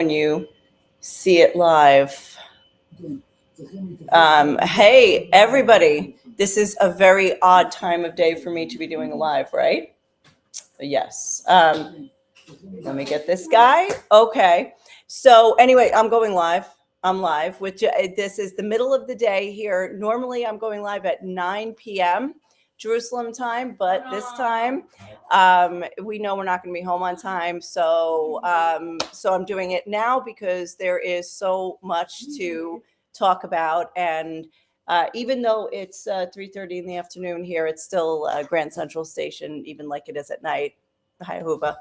When you see it live. Hey, everybody. This is a very odd time of day for me to be doing a live, right? Yes. Let me get this guy. Okay. So, anyway, I'm going live. I'm live, which this is the middle of the day here. Normally, I'm going live at 9 p.m. Jerusalem time, but this time we know we're not going to be home on time. So I'm doing it now because there is so much to talk about. And even though it's 3:30 in the afternoon here, it's still Grand Central Station, even like it is at night. Hi, Huba.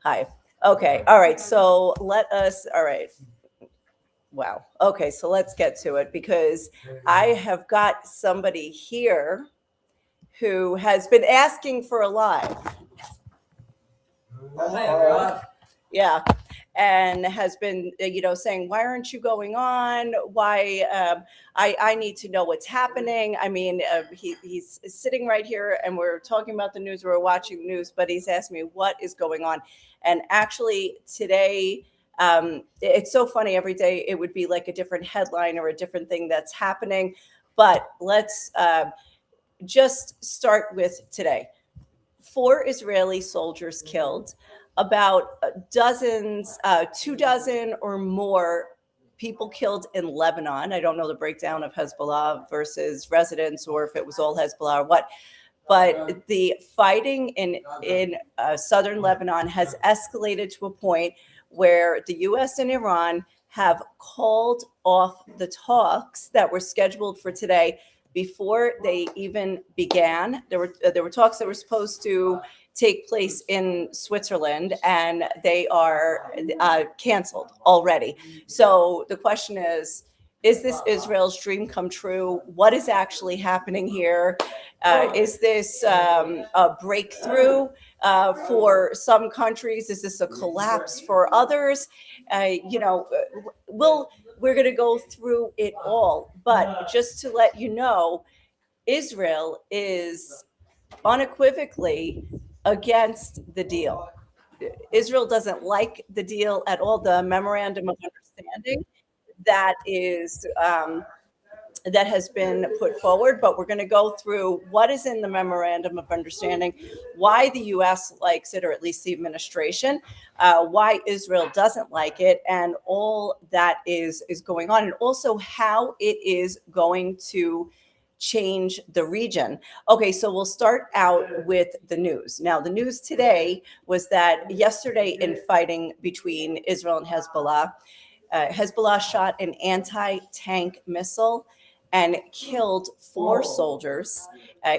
Hi. Okay. All right. So all right. Wow. Okay. So let's get to it because I have got somebody here who has been asking for a live. Yeah. And has been, saying, why aren't you going on? Why? I need to know what's happening. I mean, he's sitting right here and we're talking about the news, we're watching the news, but he's asking me what is going on. And actually today, it's so funny. Every day it would be like a different headline or a different thing that's happening. But let's just start with today. 4 Israeli soldiers killed, about dozens, 2 dozen or more people killed in Lebanon. I don't know the breakdown of Hezbollah versus residents or if it was all Hezbollah or what. But the fighting in southern Lebanon has escalated to a point where the U.S. and Iran have called off the talks that were scheduled for today before they even began. There were talks that were supposed to take place in Switzerland, and they are canceled already. So the question is this Israel's dream come true? What is actually happening here? Is this a breakthrough for some countries? Is this a collapse for others? We're going to go through it all. But just to let you know, Israel is unequivocally against the deal. Israel doesn't like the deal at all. The memorandum of understanding that has been put forward, but we're going to go through what is in the memorandum of understanding, why the U.S. likes it, or at least the administration, why Israel doesn't like it, and all that is going on, and also how it is going to change the region. Okay, so we'll start out with the news. Now, the news today was that yesterday in fighting between Israel and Hezbollah, Hezbollah shot an anti-tank missile and killed 4 soldiers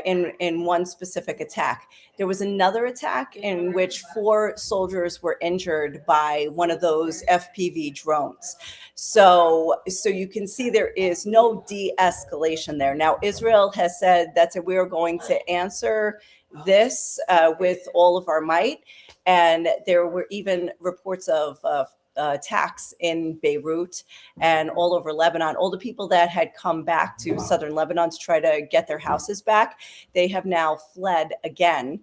in one specific attack. There was another attack in which 4 soldiers were injured by one of those FPV drones. So you can see there is no de-escalation there. Now, Israel has said that we are going to answer this with all of our might. And there were even reports of attacks in Beirut and all over Lebanon. All the people that had come back to southern Lebanon to try to get their houses back, they have now fled again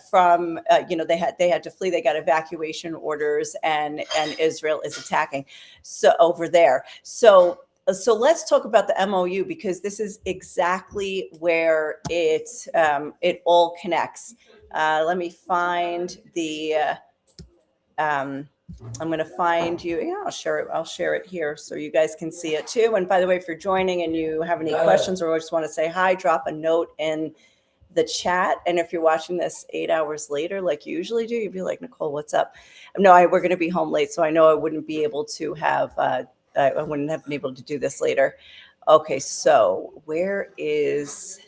from they had to flee. They got evacuation orders, and Israel is attacking so over there. So let's talk about the MOU, because this is exactly where it all connects. Let me find the. I'm going to find you. Yeah, I'll share it here so you guys can see it too. And by the way, if you're joining and you have any questions or just want to say hi, drop a note in the chat. And if you're watching this 8 hours later, like you usually do, you'd be like, Nicole, what's up? No, we're going to be home late, so I know I wouldn't be able to have. I wouldn't have been able to do this later. Okay, so where is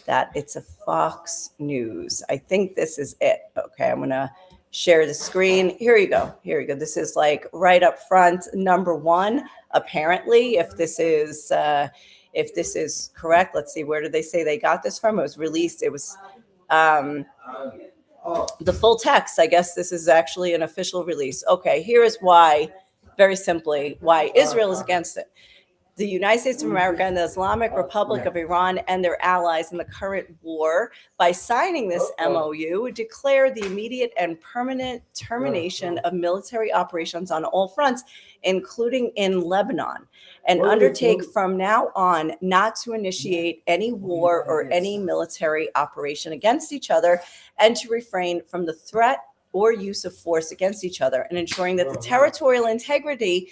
that? It's a Fox News. I think this is it. Okay, I'm going to share the screen. Here you go. This is like right up front, number 1, apparently, if this is correct. Let's see, where did they say they got this from? It was released. It was the full text. I guess this is actually an official release. Okay, here is why, very simply, why Israel is against it. the United States of America and the Islamic Republic of Iran and their allies in the current war, by signing this MOU, declare the immediate and permanent termination of military operations on all fronts, including in Lebanon, and undertake from now on not to initiate any war or any military operation against each other, and to refrain from the threat or use of force against each other, and ensuring that the territorial integrity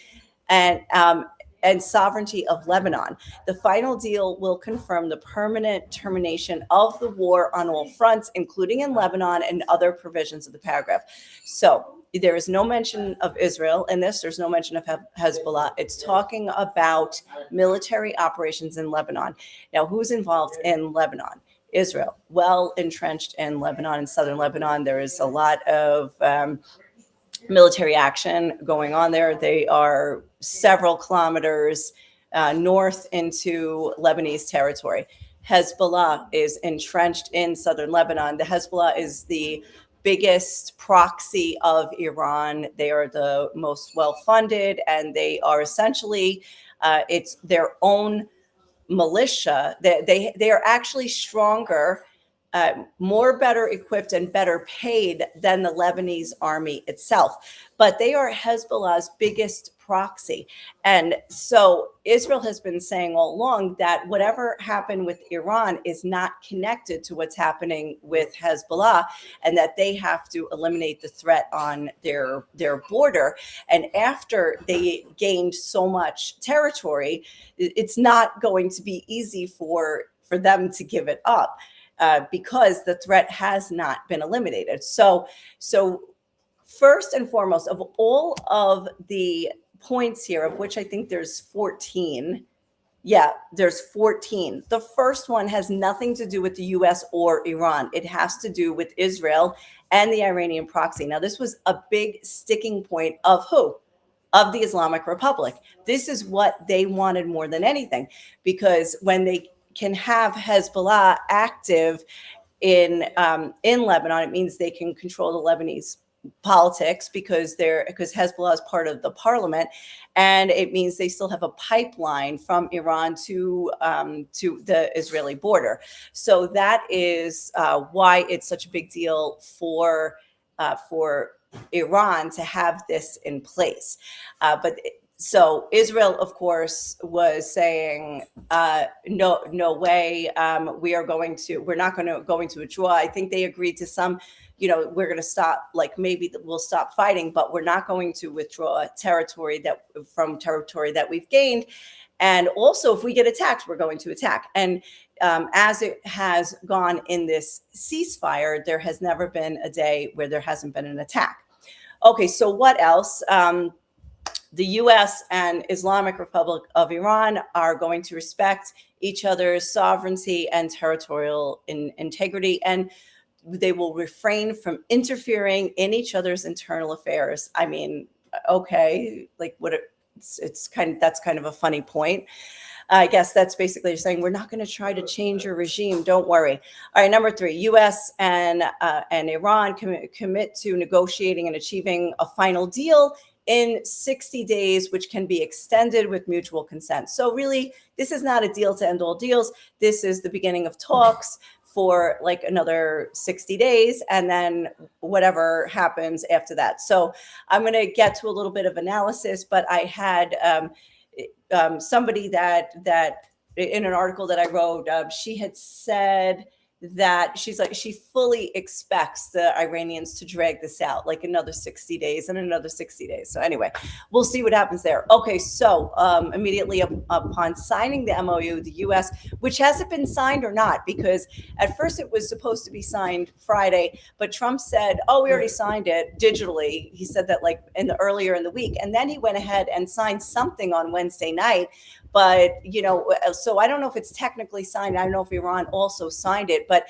and sovereignty of Lebanon. The final deal will confirm the permanent termination of the war on all fronts, including in Lebanon, and other provisions of the paragraph. So there is no mention of Israel in this. There's no mention of Hezbollah. It's talking about military operations in Lebanon. Now, who's involved in Lebanon? Israel, well entrenched in Lebanon, in southern Lebanon. There is a lot of military action going on there. They are several kilometers north into Lebanese territory. Hezbollah is entrenched in southern Lebanon. The Hezbollah is the biggest proxy of Iran. They are the most well-funded, and they are essentially, it's their own militia. They are actually stronger, more better equipped and better paid than the Lebanese army itself. But they are Hezbollah's biggest proxy. And so Israel has been saying all along that whatever happened with Iran is not connected to what's happening with Hezbollah, and that they have to eliminate the threat on their border. And after they gained so much territory, it's not going to be easy for them to give it up. Because the threat has not been eliminated. So first and foremost, of all of the points here, of which I think there's 14, there's 14. The first one has nothing to do with the US or Iran. It has to do with Israel and the Iranian proxy. Now, this was a big sticking point of who? Of the Islamic Republic. This is what they wanted more than anything, because when they can have Hezbollah active in Lebanon, it means they can control the Lebanese politics because Hezbollah is part of the parliament, and it means they still have a pipeline from Iran to the Israeli border. So that is why it's such a big deal for Iran to have this in place. So Israel, of course, was saying, no way, we're not going to go into a draw. I think they agreed to some, we're going to stop, like maybe we'll stop fighting, but we're not going to withdraw territory from territory that we've gained. And also, if we get attacked, we're going to attack. And as it has gone in this ceasefire, there has never been a day where there hasn't been an attack. Okay, so what else? The U.S. and Islamic Republic of Iran are going to respect each other's sovereignty and territorial integrity, and they will refrain from interfering in each other's internal affairs. I mean, okay, like that's kind of a funny point. I guess that's basically saying we're not going to try to change your regime. Don't worry. All right, number 3, U.S. and Iran commit to negotiating and achieving a final deal in 60 days, which can be extended with mutual consent. So really, this is not a deal to end all deals. This is the beginning of talks for like another 60 days, and then whatever happens after that. So I'm going to get to a little bit of analysis, but I had somebody that in an article that I wrote, she had said that she fully expects the Iranians to drag this out like another 60 days and another 60 days. So anyway, we'll see what happens there. Okay, so immediately upon signing the MOU, the U.S., which hasn't been signed or not, because at first it was supposed to be signed Friday, but Trump said, we already signed it digitally. He said that like earlier in the week. And then he went ahead and signed something on Wednesday night. But, so I don't know if it's technically signed. I don't know if Iran also signed it, but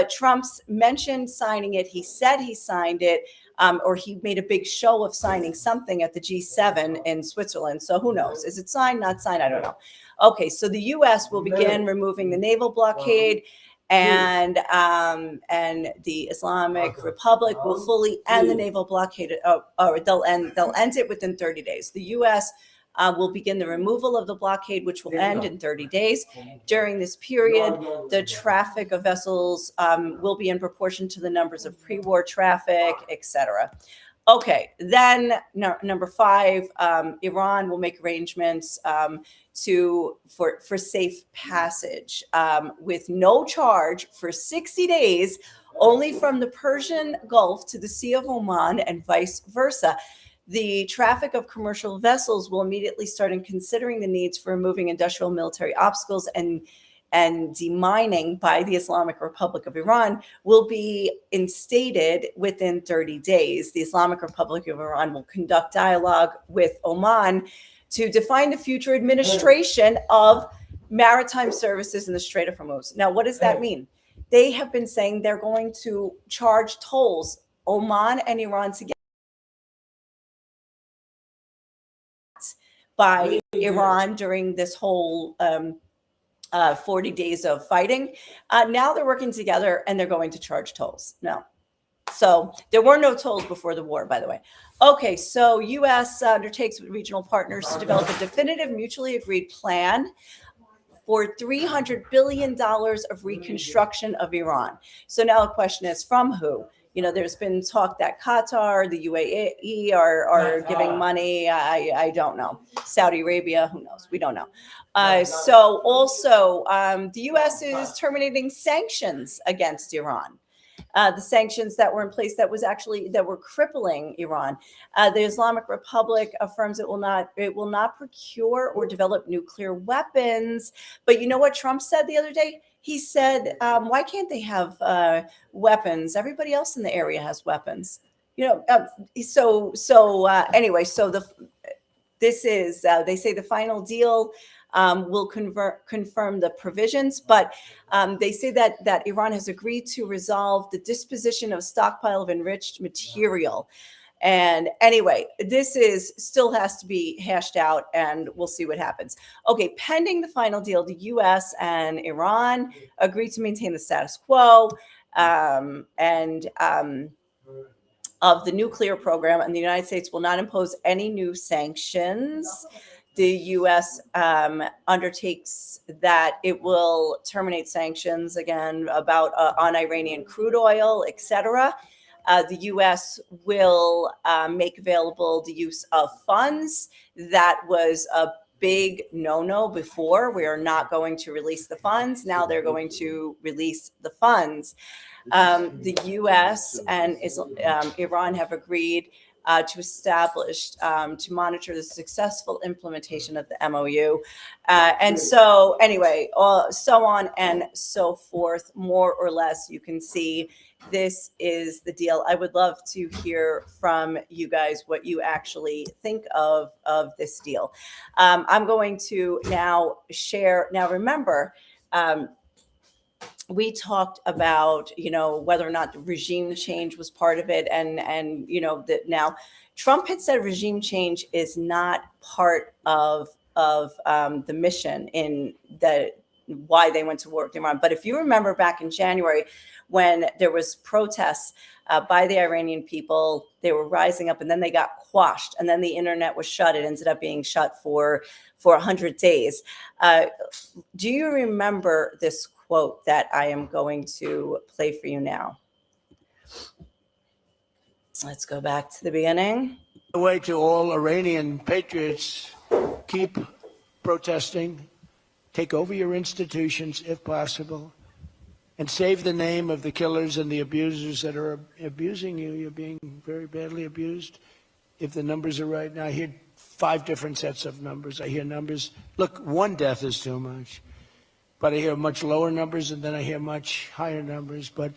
Trump's mentioned signing it. He said he signed it, or he made a big show of signing something at the G7 in Switzerland. So who knows? Is it signed, not signed? I don't know. Okay, so the U.S. will begin removing the naval blockade, and the Islamic Republic will fully end the naval blockade. Or they'll end it within 30 days. The U.S. will begin the removal of the blockade, which will end in 30 days. During this period, the traffic of vessels will be in proportion to the numbers of pre-war traffic, etc. Okay, then number 5, Iran will make arrangements for safe passage with no charge for 60 days, only from the Persian Gulf to the Sea of Oman and vice versa. The traffic of commercial vessels will immediately start in considering the needs for removing industrial military obstacles and demining by the Islamic Republic of Iran will be instated within 30 days. The Islamic Republic of Iran will conduct dialogue with Oman to define the future administration of maritime services in the Strait of Hormuz. Now, what does that mean? They have been saying they're going to charge tolls, Oman and Iran together, by Iran during this whole 40 days of fighting. Now they're working together and they're going to charge tolls. No. So there were no tolls before the war, by the way. Okay, so U.S. undertakes with regional partners to develop a definitive, mutually agreed plan for $300 billion of reconstruction of Iran. So now the question is, from who? You know, there's been talk that Qatar, the UAE are giving money. I don't know. Saudi Arabia, who knows? We don't know. So also, the U.S. is terminating sanctions against Iran. The sanctions that were in place that were crippling Iran. The Islamic Republic affirms it will not procure or develop nuclear weapons. But you know what Trump said the other day? He said, why can't they have weapons? Everybody else in the area has weapons. You know, anyway, so this is, they say the final deal will confirm the provisions, but they say that Iran has agreed to resolve the disposition of stockpile of enriched material. And anyway, this still has to be hashed out, and we'll see what happens. Okay, pending the final deal, the U.S. and Iran agreed to maintain the status quo of the nuclear program, and the United States will not impose any new sanctions. The U.S. Undertakes that it will terminate sanctions again on Iranian crude oil, etc. The U.S. will make available the use of funds. That was a big no-no before. We are not going to release the funds. Now they're going to release the funds. The U.S. and Iran have agreed to establish, to monitor the successful implementation of the MOU. And so anyway, so on and so forth, more or less, you can see this is the deal. I would love to hear from you guys what you actually think of this deal. I'm going to now share. Now, remember, we talked about, whether or not the regime change was part of it. And that now Trump had said regime change is not part of the mission in why they went to war with Iran. But if you remember back in January, when there was protests by the Iranian people, they were rising up and then they got quashed and then the internet was shut. It ended up being shut for 100 days. Do you remember this quote that I am going to play for you now? Let's go back to the beginning. The way to all Iranian patriots, keep protesting, take over your institutions if possible, and save the name of the killers and the abusers that are abusing you. You're being very badly abused. If the numbers are right now, I hear 5 different sets of numbers. I hear numbers. Look, 1 death is too much. But I hear much lower numbers, and then I hear much higher numbers. But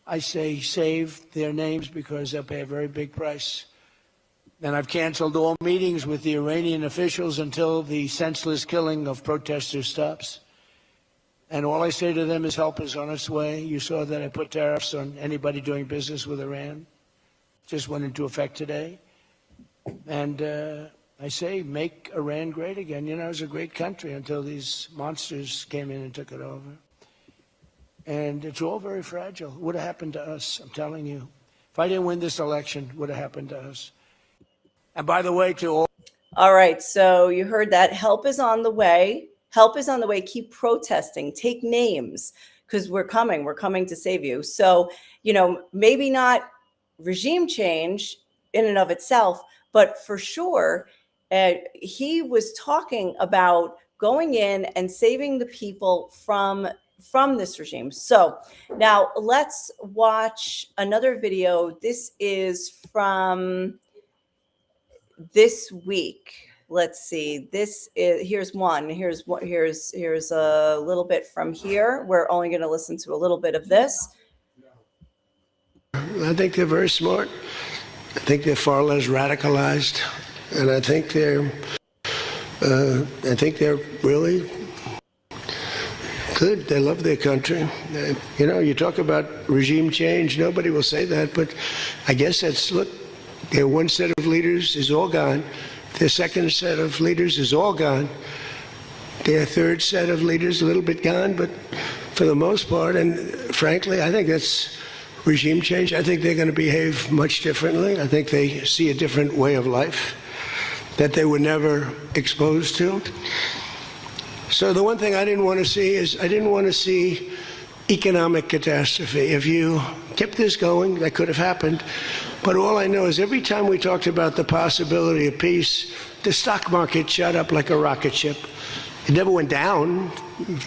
I say save their names because they'll pay a very big price. And I've canceled all meetings with the Iranian officials until the senseless killing of protesters stops. And all I say to them is help is on its way. You saw that I put tariffs on anybody doing business with Iran. Just went into effect today. And I say make Iran great again. It was a great country until these monsters came in and took it over. And it's all very fragile. What would have happened to us? I'm telling you. If I didn't win this election, what would have happened to us? And by the way, to all... All right. So you heard that. Help is on the way. Help is on the way. Keep protesting. Take names because we're coming. We're coming to save you. So, maybe not regime change in and of itself, but for sure, he was talking about going in and saving the people from this regime. So now let's watch another video. This is from this week. Let's see. This is here's one. Here's a little bit from here. We're only going to listen to a little bit of this. I think they're very smart. I think they're far less radicalized, and I think they're really good. They love their country. You talk about regime change. Nobody will say that, but I guess their one set of leaders is all gone. Their second set of leaders is all gone. Their third set of leaders a little bit gone, but for the most part, and frankly, I think that's regime change. I think they're going to behave much differently. I think they see a different way of life that they were never exposed to. So the one thing I didn't want to see is economic catastrophe. If you kept this going, that could have happened. But all I know is every time we talked about the possibility of peace, the stock market shot up like a rocket ship. It never went down.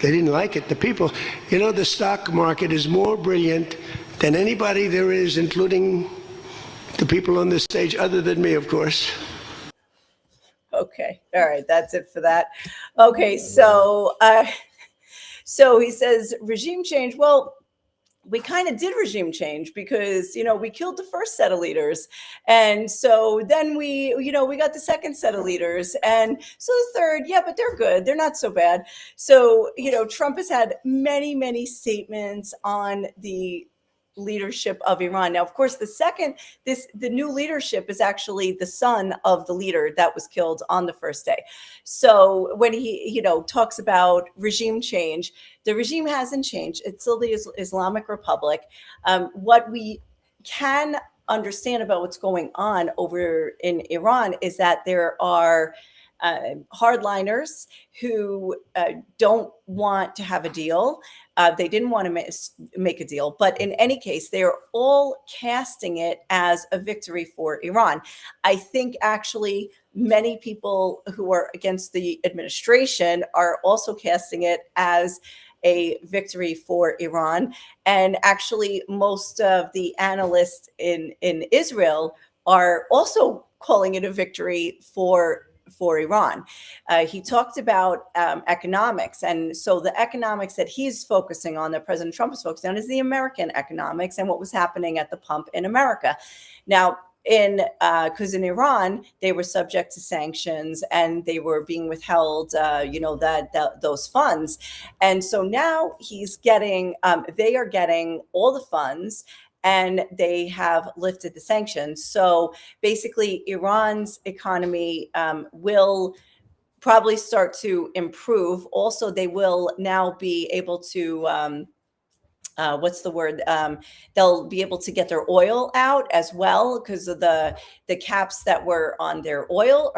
They didn't like it. The people, the stock market is more brilliant than anybody there is, including the people on this stage, other than me, of course. Okay. All right. That's it for that. Okay. So he says regime change. Well, we kind of did regime change because, we killed the first set of leaders. And so then we got the second set of leaders. And so the third, yeah, but they're good. They're not so bad. So, Trump has had many, many statements on the leadership of Iran. Now, of course, the new leadership is actually the son of the leader that was killed on the first day. So when he, talks about regime change, the regime hasn't changed. It's still the Islamic Republic. What we can understand about what's going on over in Iran is that there are hardliners who don't want to have a deal. They didn't want to make a deal. But in any case, they're all casting it as a victory for Iran. I think actually many people who are against the administration are also casting it as a victory for Iran. And actually, most of the analysts in Israel are also calling it a victory for Iran. He talked about economics. And so the economics that he's focusing on, that President Trump is focusing on, is the American economics and what was happening at the pump in America. Now, because in Iran, they were subject to sanctions and they were being withheld, those funds. And so now they are getting all the funds, and they have lifted the sanctions. So basically, Iran's economy will probably start to improve. Also, they will now be able to they'll be able to get their oil out as well, because of the caps that were on their oil,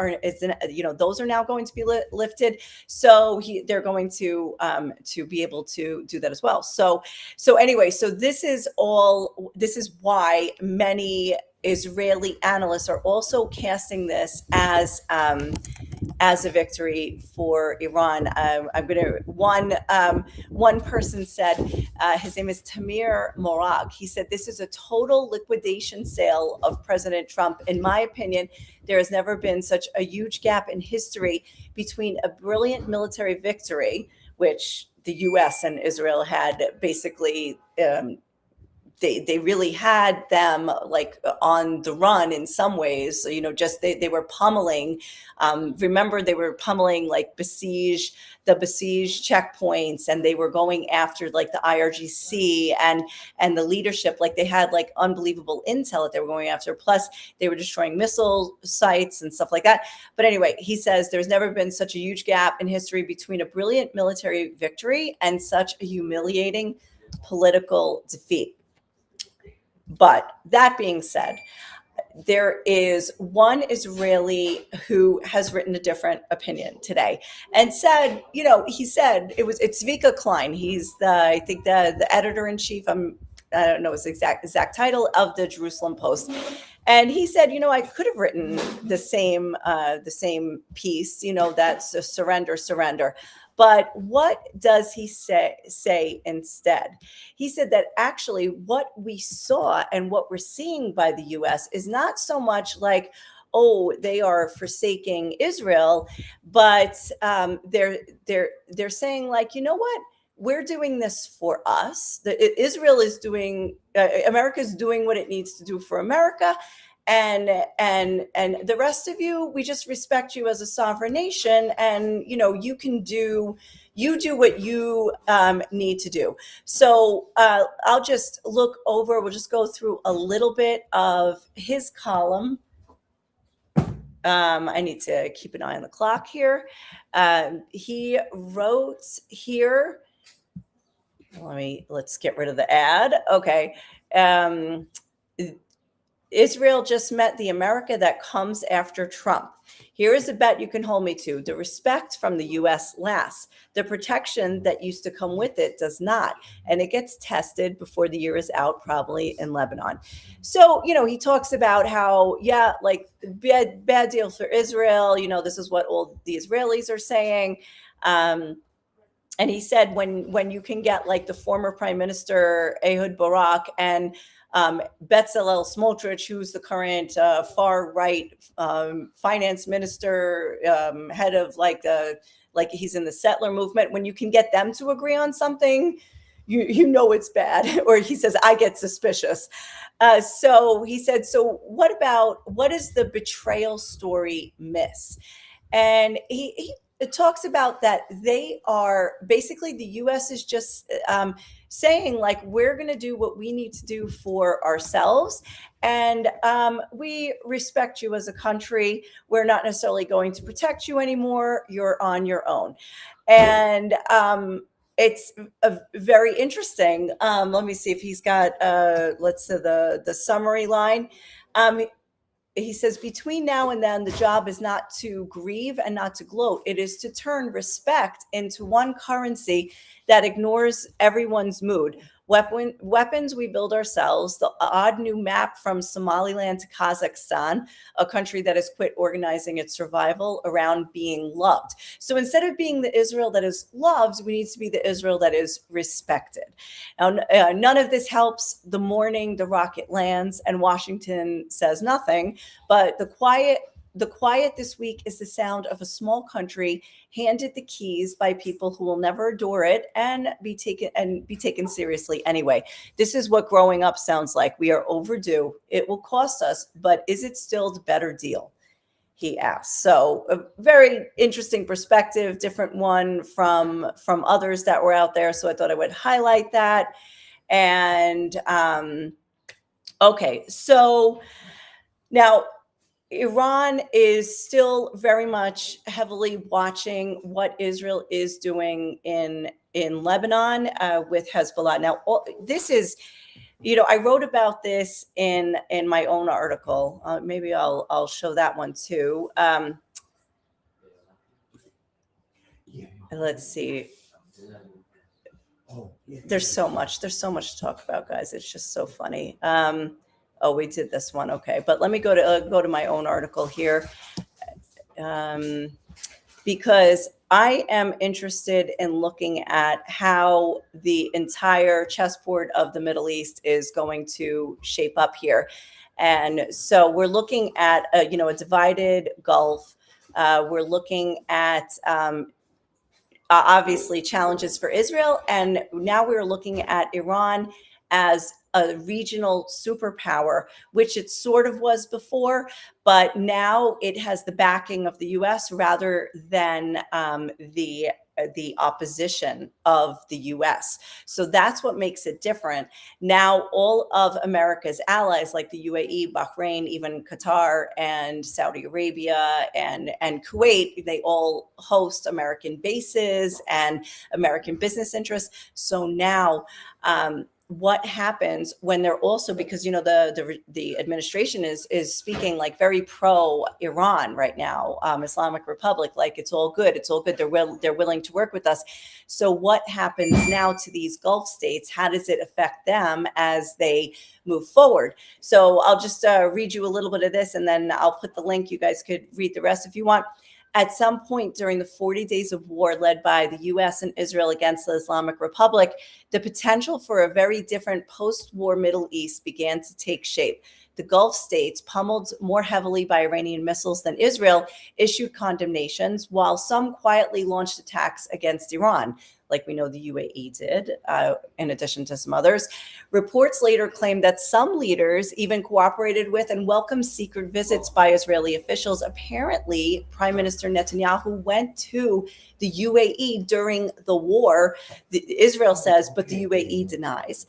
those are now going to be lifted. So they're going to be able to do that as well. So anyway, so this is why many Israeli analysts are also casting this as a victory for Iran. One person said, his name is Tamir Morag. He said, this is a total liquidation sale of President Trump. In my opinion, there has never been such a huge gap in history between a brilliant military victory, which the U.S. and Israel had basically they really had them like on the run in some ways. So, they were pummeling. Remember, they were pummeling the besieged checkpoints, and they were going after like the IRGC and the leadership. Like they had like unbelievable intel that they were going after. Plus, they were destroying missile sites and stuff like that. But anyway, he says there's never been such a huge gap in history between a brilliant military victory and such a humiliating political defeat. But that being said, there is one Israeli who has written a different opinion today and said, he said it's Zvika Klein. He's I think the editor in chief. I don't know his exact title of the Jerusalem Post. And he said, I could have written the same piece, that's a surrender. But what does he say instead? He said that actually what we saw and what we're seeing by the U.S. is not so much like, oh, they are forsaking Israel, but they're saying like, you know what? We're doing this for us. Israel is doing, America is doing what it needs to do for America. And the rest of you, we just respect you as a sovereign nation, and you do what you need to do. So I'll just look over. We'll just go through a little bit of his column. I need to keep an eye on the clock here. He wrote here. Let's get rid of the ad. Okay. Israel just met the America that comes after Trump. Here is a bet you can hold me to. The respect from the U.S. lasts. The protection that used to come with it does not. And it gets tested before the year is out, probably in Lebanon. So, he talks about how, like bad deal for Israel. This is what all the Israelis are saying. And he said when you can get like the former Prime Minister Ehud Barak and Bezalel Smotrich, who's the current far right finance minister, head of like he's in the settler movement. When you can get them to agree on something, it's bad. Or he says, I get suspicious. So he said, so what is the betrayal story miss? And he talks about that they are basically, the U.S. is just saying like, we're going to do what we need to do for ourselves. And we respect you as a country. We're not necessarily going to protect you anymore. You're on your own. And it's very interesting. Let me see if he's got, let's say the summary line. He says, between now and then, the job is not to grieve and not to gloat. It is to turn respect into one currency that ignores everyone's mood. Weapons we build ourselves, the odd new map from Somaliland to Kazakhstan, a country that has quit organizing its survival around being loved. So instead of being the Israel that is loved, we need to be the Israel that is respected. Now, none of this helps. The morning the rocket lands and Washington says nothing, but the quiet this week is the sound of a small country handed the keys by people who will never adore it and be taken seriously anyway. This is what growing up sounds like. We are overdue. It will cost us, but is it still the better deal? He asked. So a very interesting perspective, different one from others that were out there. So I thought I would highlight that. And okay, so now Iran is still very much heavily watching what Israel is doing in Lebanon with Hezbollah. Now, this is, I wrote about this in my own article. Maybe I'll show that one too. Let's see. There's so much to talk about, guys. It's just so funny. Oh, we did this one. Okay. But let me go to my own article here, because I am interested in looking at how the entire chessboard of the Middle East is going to shape up here. And so we're looking at, a divided Gulf. We're looking at, obviously challenges for Israel. And now we're looking at Iran as a regional superpower, which it sort of was before, but now it has the backing of the U.S. rather than the opposition of the U.S. So that's what makes it different. Now, all of America's allies, like the UAE, Bahrain, even Qatar and Saudi Arabia and Kuwait, they all host American bases and American business interests. So now what happens when they're also, because the administration is speaking like very pro Iran right now, Islamic Republic, like it's all good, they're willing to work with us. So what happens now to these Gulf states? How does it affect them as they move forward? So I'll just read you a little bit of this, and then I'll put the link. You guys could read the rest if you want. At some point during the 40 days of war led by the U.S. and Israel against the Islamic Republic, the potential for a very different post-war Middle East began to take shape. The Gulf states, pummeled more heavily by Iranian missiles than Israel, issued condemnations, while some quietly launched attacks against Iran, like we know the UAE did, in addition to some others. Reports later claimed that some leaders even cooperated with and welcomed secret visits by Israeli officials. Apparently, Prime Minister Netanyahu went to the UAE during the war, Israel says, but the UAE denies.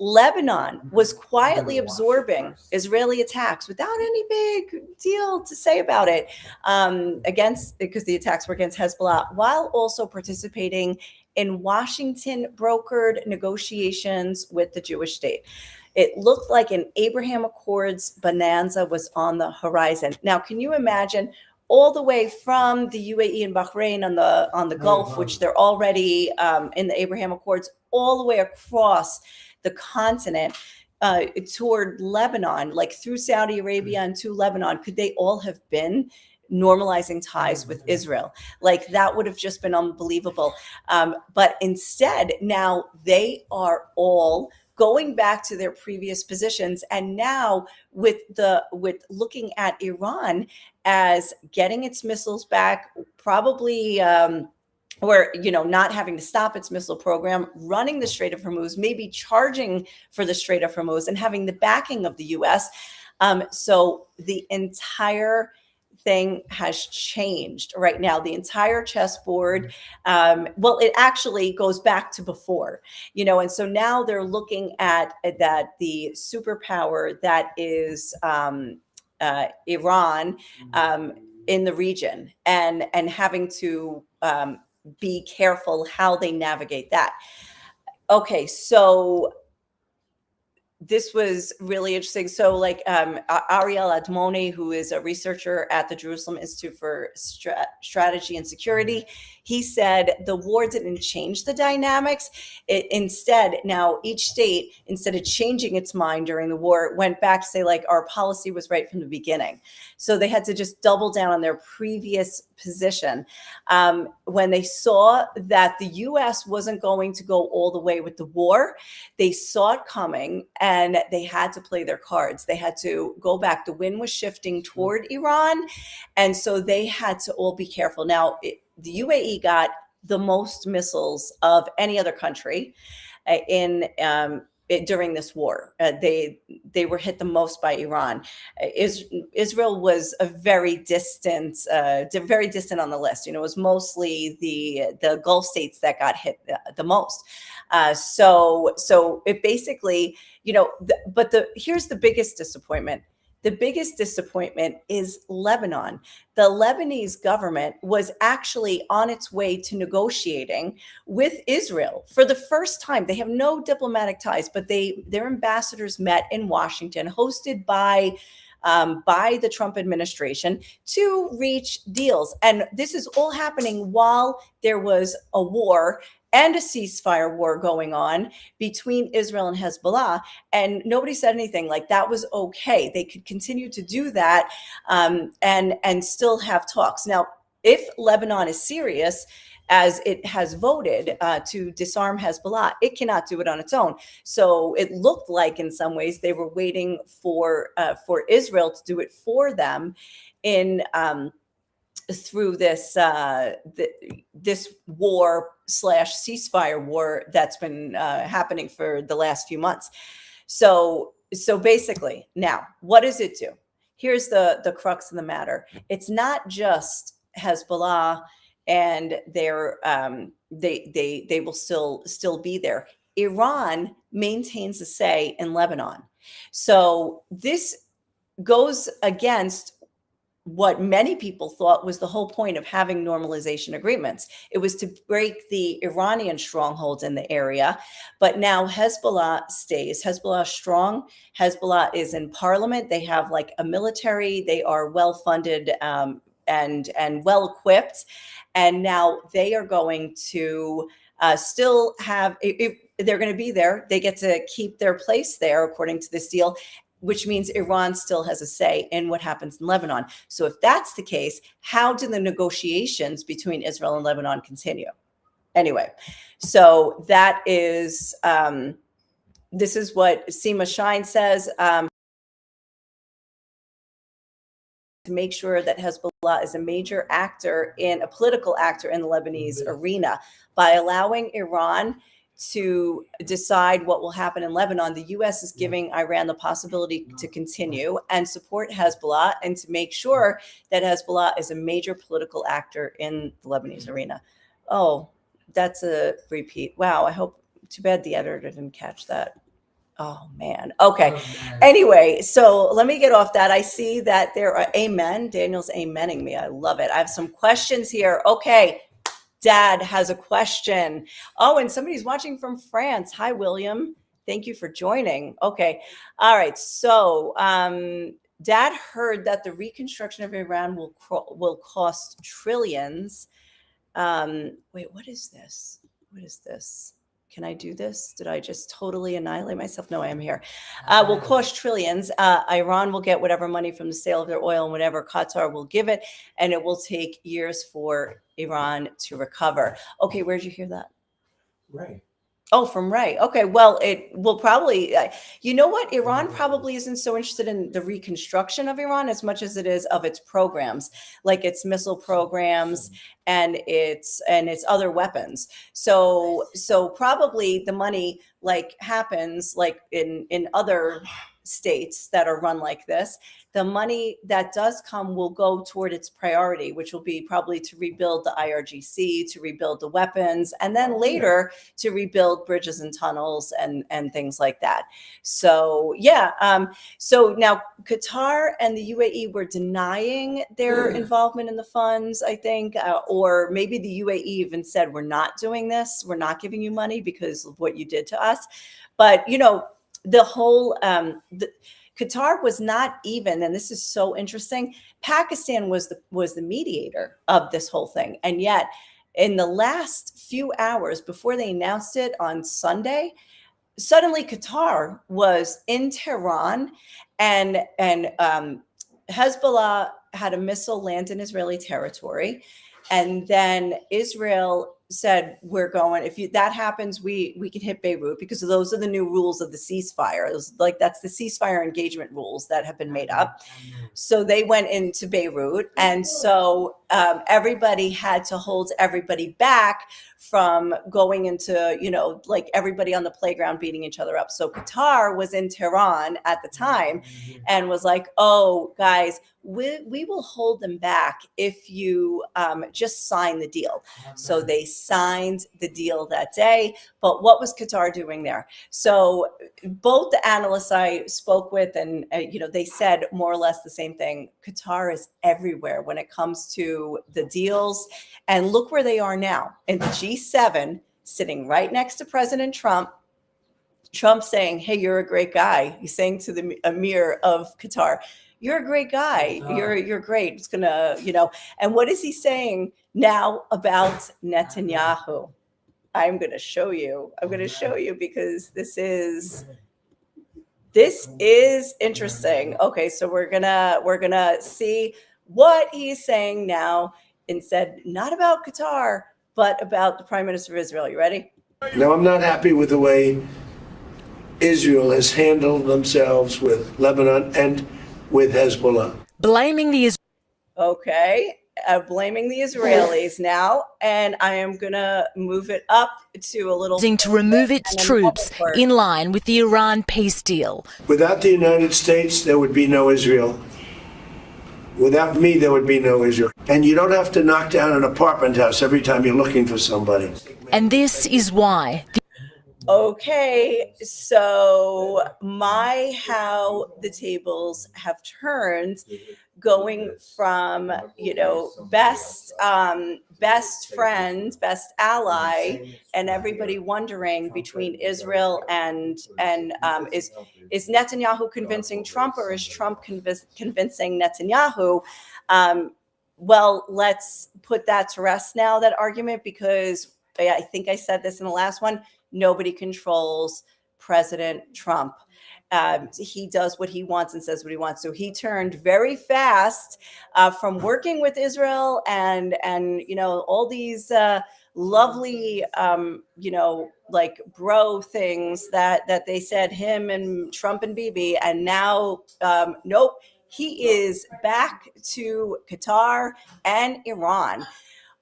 Lebanon was quietly absorbing Israeli attacks without any big deal to say about it, because the attacks were against Hezbollah, while also participating in Washington brokered negotiations with the Jewish state. It looked like an Abraham Accords bonanza was on the horizon. Now, can you imagine all the way from the UAE and Bahrain on the Gulf, which they're already in the Abraham Accords, all the way across the continent toward Lebanon, like through Saudi Arabia and to Lebanon? Could they all have been normalizing ties with Israel? Like, that would have just been unbelievable. But instead, now they are all going back to their previous positions, and now with looking at Iran as getting its missiles back, probably or not having to stop its missile program, running the Strait of Hormuz, maybe charging for the Strait of Hormuz, and having the backing of the U.S. So the entire thing has changed right now. The entire chessboard, well, it actually goes back to before, and so now they're looking at that the superpower that is Iran in the region, and having to be careful how they navigate that. Okay, so this was really interesting. So like Ariel Admoni, who is a researcher at the Jerusalem Institute for Strategy and Security, he said the war didn't change the dynamics. Instead, now each state, instead of changing its mind during the war, went back to say, like, our policy was right from the beginning. So they had to just double down on their previous position. When they saw that the U.S. wasn't going to go all the way with the war, they saw it coming, and they had to play their cards. They had to go back. The wind was shifting toward Iran, and so they had to all be careful. Now, the UAE got the most missiles of any other country during this war. They were hit the most by Iran. Israel was a very distant on the list. It was mostly the Gulf states that got hit the most. So it basically, here's the biggest disappointment. The biggest disappointment is Lebanon. The Lebanese government was actually on its way to negotiating with Israel for the first time. They have no diplomatic ties, but their ambassadors met in Washington, hosted by the Trump administration, to reach deals. And this is all happening while there was a war and a ceasefire war going on between Israel and Hezbollah. And nobody said anything. Like, that was okay. They could continue to do that and still have talks. Now, if Lebanon is serious, as it has voted to disarm Hezbollah, it cannot do it on its own. So it looked like, in some ways, they were waiting for Israel to do it for them through this this war / ceasefire war that's been happening for the last few months. So basically, now, what does it do? Here's the crux of the matter. It's not just Hezbollah, and they will still be there. Iran maintains a say in Lebanon. So this goes against what many people thought was the whole point of having normalization agreements. It was to break the Iranian strongholds in the area. But now Hezbollah stays. Hezbollah is strong. Hezbollah is in parliament. They have like a military. They are well funded and well equipped. And now they are going to still have, they're going to be there. They get to keep their place there according to this deal, which means Iran still has a say in what happens in Lebanon. So if that's the case, how do the negotiations between Israel and Lebanon continue? Anyway, so that is, this is what Seema Shine says. To make sure that Hezbollah is a major actor a political actor in the Lebanese arena by allowing Iran to decide what will happen in Lebanon. The U.S. is giving Iran the possibility to continue and support Hezbollah and to make sure that Hezbollah is a major political actor in the Lebanese arena. Oh, that's a repeat. Wow. I hope, too bad the editor didn't catch that. Oh, man. Okay. Anyway, so let me get off that. I see that there are amen. Daniel's amening me. I love it. I have some questions here. Okay. Dad has a question. Oh, and somebody's watching from France. Hi, William. Thank you for joining. Okay. All right. So Dad heard that the reconstruction of Iran will cost trillions. Wait, what is this? What is this? Can I do this? Did I just totally annihilate myself? No, I am here. Will cost trillions. Iran will get whatever money from the sale of their oil and whatever Qatar will give it. And it will take years for Iran to recover. Okay, where'd you hear that? Right. Oh, from Ray. Okay, well, it will probably, you know what? Iran probably isn't so interested in the reconstruction of Iran as much as it is of its programs, like its missile programs and its other weapons. So probably the money like happens like in other states that are run like this. The money that does come will go toward its priority, which will be probably to rebuild the IRGC, to rebuild the weapons, and then later to rebuild bridges and tunnels and things like that. So yeah, so now Qatar and the UAE were denying their involvement in the funds, I think, or maybe the UAE even said, we're not doing this, we're not giving you money because of what you did to us. But you know, the whole Qatar was not even, and this is so interesting, Pakistan was the mediator of this whole thing. And yet in the last few hours before they announced it on Sunday, suddenly Qatar was in Tehran and Hezbollah had a missile land in Israeli territory. And then Israel said, we're going, if that happens, we can hit Beirut, because those are the new rules of the ceasefire. That's the ceasefire engagement rules that have been made up. So they went into Beirut. And so everybody had to hold everybody back from going into, like everybody on the playground beating each other up. So Qatar was in Tehran at the time and was like, oh, guys, we will hold them back if you just sign the deal. So they signed the deal that day. But what was Qatar doing there? So both the analysts I spoke with, and they said more or less the same thing. Qatar is everywhere when it comes to the deals. And look where they are now in the G7, sitting right next to President Trump. Trump saying, hey, you're a great guy. He's saying to the emir of Qatar, you're a great guy. You're great. It's gonna, and what is he saying now about Netanyahu? I'm going to show you. I'm going to show you because this is interesting. Okay, so we're gonna see what he's saying now, instead not about Qatar, but about the Prime Minister of Israel. You ready? Now, I'm not happy with the way Israel has handled themselves with Lebanon and with Hezbollah. Blaming the blaming the Israelis now, and I am gonna move it up to a little to remove its troops in line with the Iran peace deal. Without the United States, there would be no Israel. Without me, there would be no Israel. And you don't have to knock down an apartment house every time you're looking for somebody. And this is why. Okay, so how the tables have turned. going from, best friend, best ally, and everybody wondering between Israel and is Netanyahu convincing Trump, or is Trump convincing Netanyahu? Well, let's put that to rest now, that argument, because I think I said this in the last one. Nobody controls President Trump. He does what he wants and says what he wants. So he turned very fast from working with Israel and all these lovely like bro things that they said, him and Trump and Bibi, and now nope, he is back to Qatar and Iran.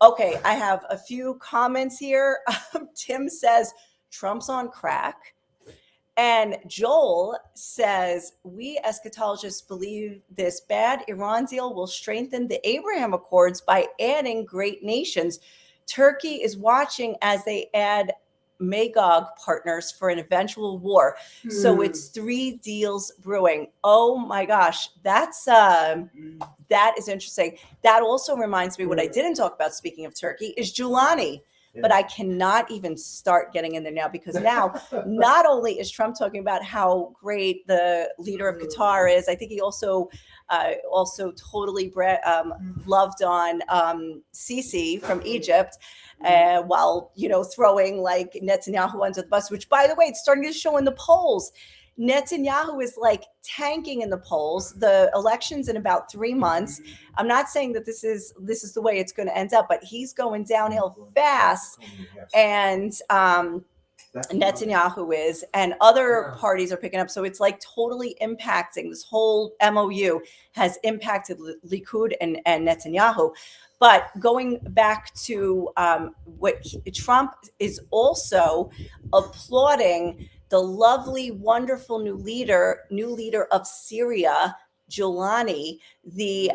Okay, I have a few comments here. Tim says Trump's on crack. And Joel says, we eschatologists believe this bad Iran deal will strengthen the Abraham Accords by adding great nations. Turkey is watching as they add Magog partners for an eventual war. So it's 3 deals brewing. Oh my gosh, that is interesting. That also reminds me, what I didn't talk about, speaking of Turkey, is Giuliani. But I cannot even start getting in there now, because now not only is Trump talking about how great the leader of Qatar is, I think he also totally loved on Sisi from Egypt, while throwing like Netanyahu under the bus, which, by the way, it's starting to show in the polls. Netanyahu is like tanking in the polls. The election's in about 3 months. I'm not saying that this is the way it's going to end up, but he's going downhill fast. And Netanyahu is, and other parties are picking up. So it's like totally impacting. This whole MOU has impacted Likud and Netanyahu. But going back to Trump is also applauding the lovely, wonderful new leader of Syria, Giuliani, the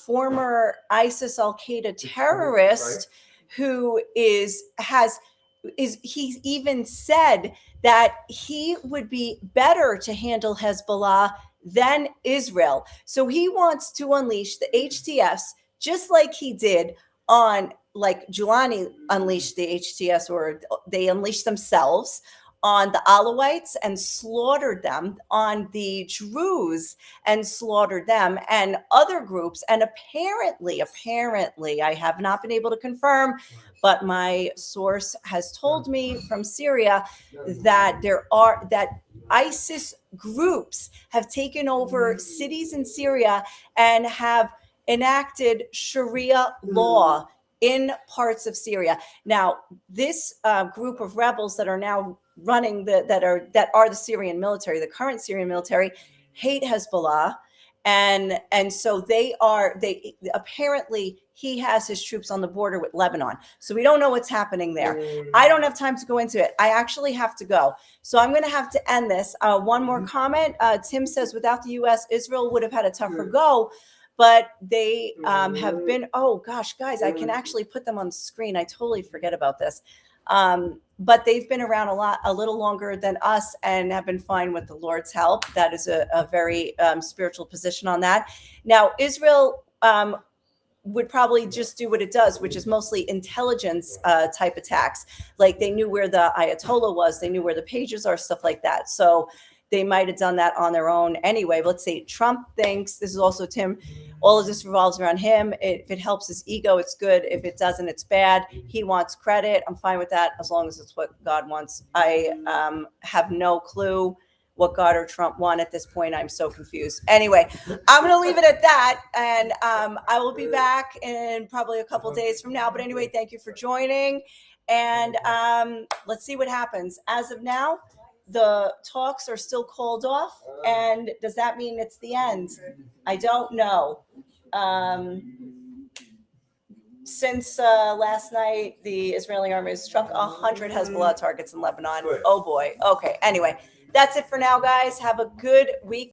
former ISIS Al-Qaeda terrorist, who he's even said that he would be better to handle Hezbollah than Israel. So he wants to unleash the HTS, just like he did like Giuliani unleashed the HTS, or they unleashed themselves on the Alawites and slaughtered them, on the Druze and slaughtered them, and other groups. And apparently, I have not been able to confirm, but my source has told me from Syria that that ISIS groups have taken over cities in Syria and have enacted Sharia law in parts of Syria. Now, this group of rebels that are now running that are the Syrian military, the current Syrian military, hate Hezbollah, and so they apparently he has his troops on the border with Lebanon. So we don't know what's happening there. I don't have time to go into it. I actually have to go. So I'm going to have to end this. One more comment. Tim says, without the U.S., Israel would have had a tougher go. But they have been, oh gosh, guys, I can actually put them on the screen. I totally forget about this. But they've been around a little longer than us, and have been fine with the Lord's help. That is a very spiritual position on that. Now, Israel would probably just do what it does, which is mostly intelligence type attacks. Like, they knew where the Ayatollah was, they knew where the pages are, stuff like that. So they might have done that on their own anyway. Let's say Trump thinks, this is also Tim, all of this revolves around him. If it helps his ego, it's good. If it doesn't, it's bad. He wants credit. I'm fine with that, as long as it's what God wants. I have no clue what God or Trump want at this point. I'm so confused. Anyway, I'm going to leave it at that. And I will be back in probably a couple days from now. But anyway, thank you for joining. And let's see what happens. As of now, the talks are still called off. And does that mean it's the end? I don't know. Since last night, the Israeli army has struck 100 Hezbollah targets in Lebanon. Oh boy. Okay. Anyway, that's it for now, guys. Have a good week.